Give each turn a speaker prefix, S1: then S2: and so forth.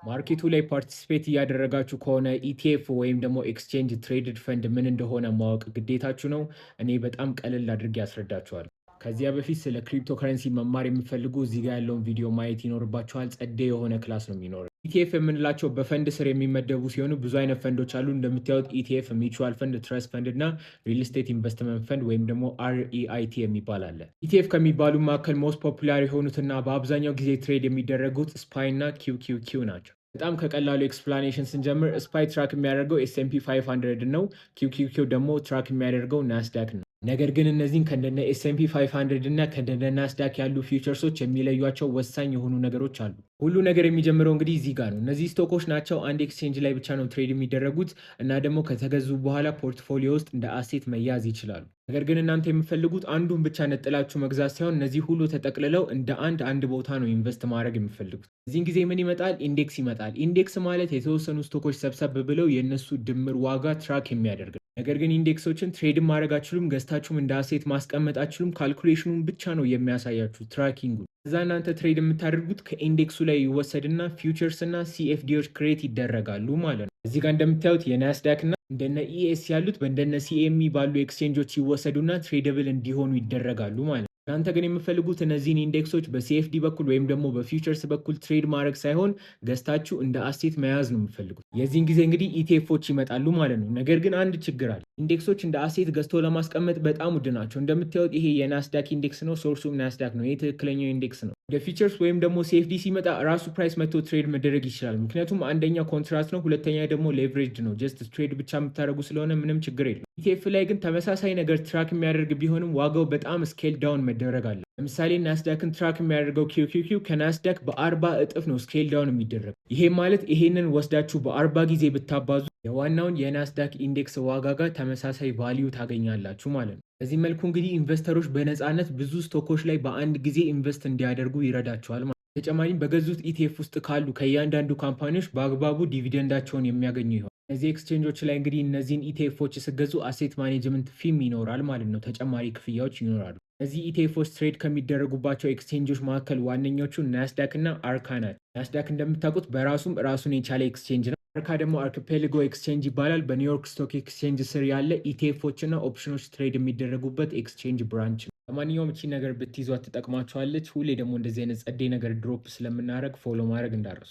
S1: ማርኬቱ ላይ ፓርቲሲፔት እያደረጋችሁ ከሆነ ኢቲኤፍ ወይም ደግሞ ኤክስቼንጅ ትሬድድ ፈንድ ምን እንደሆነ ማወቅ ግዴታችሁ ነው። እኔ በጣም ቀለል አድርጌ አስረዳችኋለሁ። ከዚያ በፊት ስለ ክሪፕቶ ከረንሲ መማር የሚፈልጉ እዚህ ጋር ያለውን ቪዲዮ ማየት ይኖርባችኋል። ጸዴ የሆነ ክላስ ነው የሚኖረው። ኢቲኤፍ የምንላቸው በፈንድ ስር የሚመደቡ ሲሆኑ ብዙ አይነት ፈንዶች አሉ። እንደምታዩት ኢቲኤፍ ሚቹዋል ፈንድ፣ ትረስት ፈንድ እና ሪል ስቴት ኢንቨስትመንት ፈንድ ወይም ደግሞ አርኢአይቲ የሚባል አለ። ኢቲኤፍ ከሚባሉ መካከል ሞስት ፖፑላር የሆኑትና በአብዛኛው ጊዜ ትሬድ የሚደረጉት ስፓይ እና ኪውኪውኪው ናቸው። በጣም ከቀላሉ ኤክስፕላኔሽን ስንጀምር ስፓይ ትራክ የሚያደርገው ኤስኤምፒ 500 ነው። ኪውኪውኪው ደግሞ ትራክ የሚያደርገው ናስዳክ ነው። ነገር ግን እነዚህን ከእንደነ ኤስኤምፒ 500 እና ከእንደነ ናስዳክ ያሉ ፊውቸርሶች የሚለዩቸው ወሳኝ የሆኑ ነገሮች አሉ። ሁሉ ነገር የሚጀምረው እንግዲህ እዚህ ጋር ነው። እነዚህ ስቶኮች ናቸው አንድ ኤክስቼንጅ ላይ ብቻ ነው ትሬድ የሚደረጉት እና ደግሞ ከተገዙ በኋላ ፖርትፎሊዮ ውስጥ እንደ አሴት መያዝ ይችላሉ። ነገር ግን እናንተ የምፈልጉት አንዱን ብቻ ነጥላችሁ መግዛት ሳይሆን እነዚህ ሁሉ ተጠቅልለው እንደ አንድ ቦታ ነው ኢንቨስት ማድረግ የምፈልጉት። እዚህን ጊዜ ምን ይመጣል? ኢንዴክስ ይመጣል። ኢንዴክስ ማለት የተወሰኑ ስቶኮች ሰብሰብ ብለው የእነሱ ድምር ዋጋ ትራክ የሚያደርግ ነው። ነገር ግን ኢንዴክሶችን ትሬድም ማድረግ አችሉም፣ ገዝታችሁም እንደ አሴት ማስቀመጥ አችሉም። ካልኩሌሽኑን ብቻ ነው የሚያሳያችሁ ትራኪንጉ። እዛ እናንተ ትሬድ የምታደርጉት ከኢንዴክሱ ላይ ይወሰድና ፊውቸርስ እና ሲኤፍዲዎች ክሬት ይደረጋሉ ማለት ነው። እዚህ ጋር እንደምታዩት የናስዳክ እና እንደነ ኢኤስ ያሉት በእንደነ ሲኤምኢ ባሉ ኤክስቼንጆች ይወሰዱና ትሬደብል እንዲሆኑ ይደረጋሉ ማለት ነው። እናንተ ግን የምፈልጉት እነዚህን ኢንዴክሶች በሲኤፍዲ በኩል ወይም ደግሞ በፊውቸርስ በኩል ትሬድ ማድረግ ሳይሆን ገዝታችሁ እንደ አሴት መያዝ ነው የምፈልጉት። የዚህን ጊዜ እንግዲህ ኢቲኤፎች ይመጣሉ ማለት ነው። ነገር ግን አንድ ችግር አለ። ኢንዴክሶች እንደ አሴት ገዝቶ ለማስቀመጥ በጣም ውድ ናቸው። እንደምታዩት ይሄ የናስዳክ ኢንዴክስ ነው፣ ሶርሱም ናስዳክ ነው። ይሄ ትክክለኛው ኢንዴክስ ነው። ወደ ፊቸርስ ወይም ደግሞ ሲኤፍዲ ሲመጣ ራሱ ፕራይስ መጥቶ ትሬድ መደረግ ይችላል። ምክንያቱም አንደኛ ኮንትራት ነው፣ ሁለተኛ ደግሞ ሌቨሬጅ ነው። ጀስት ትሬድ ብቻ የምታደርጉ ስለሆነ ምንም ችግር የለም። ኢቲኤፍ ላይ ግን ተመሳሳይ ነገር ትራክ የሚያደርግ ቢሆንም ዋጋው በጣም ስኬል ዳውን መደረግ አለ። ለምሳሌ ናስዳክን ትራክ የሚያደርገው ኪውኪውኪው ከናስዳክ በ40 እጥፍ ነው ስኬል ዳውን የሚደረግ። ይሄ ማለት ይሄንን ወስዳችሁ በ40 ጊዜ ብታባዙ የዋናውን የናስዳክ ኢንዴክስ ዋጋ ጋር ተመሳሳይ ቫሊዩ ታገኛላችሁ ማለት ነው። በዚህ መልኩ እንግዲህ ኢንቨስተሮች በነፃነት ብዙ ስቶኮች ላይ በአንድ ጊዜ ኢንቨስት እንዲያደርጉ ይረዳቸዋል ማለት ነው። ተጨማሪም በገዙት ኢቲኤፍ ውስጥ ካሉ ከእያንዳንዱ ካምፓኒዎች በአግባቡ ዲቪደንዳቸውን የሚያገኙ ይሆናል። እነዚህ ኤክስቼንጆች ላይ እንግዲህ እነዚህን ኢቲኤፎች ስገዙ አሴት ማኔጅመንት ፊም ይኖራል ማለት ነው። ተጨማሪ ክፍያዎች ይኖራሉ። እነዚህ ኢቲኤፎች ትሬድ ከሚደረጉባቸው ኤክስቼንጆች መካከል ዋነኞቹ ናስዳክ እና አርካ ናቸው። ናስዳክ እንደምታውቁት በራሱም ራሱን የቻለ ኤክስቼንጅ ነው። አርካ ደግሞ አርክፔሊጎ ኤክስቼንጅ ይባላል። በኒውዮርክ ስቶክ ኤክስቼንጅ ስር ያለ ኢቲኤፎች እና ኦፕሽኖች ትሬድ የሚደረጉበት ኤክስቼንጅ ብራንች ነው። ለማንኛውም እቺ ነገር ብትይዟት ትጠቅማችኋለች። ሁሌ ደግሞ እንደዚህ አይነት ጸዴ ነገር ድሮፕ ስለምናደርግ ፎሎ ማድረግ እንዳረሱ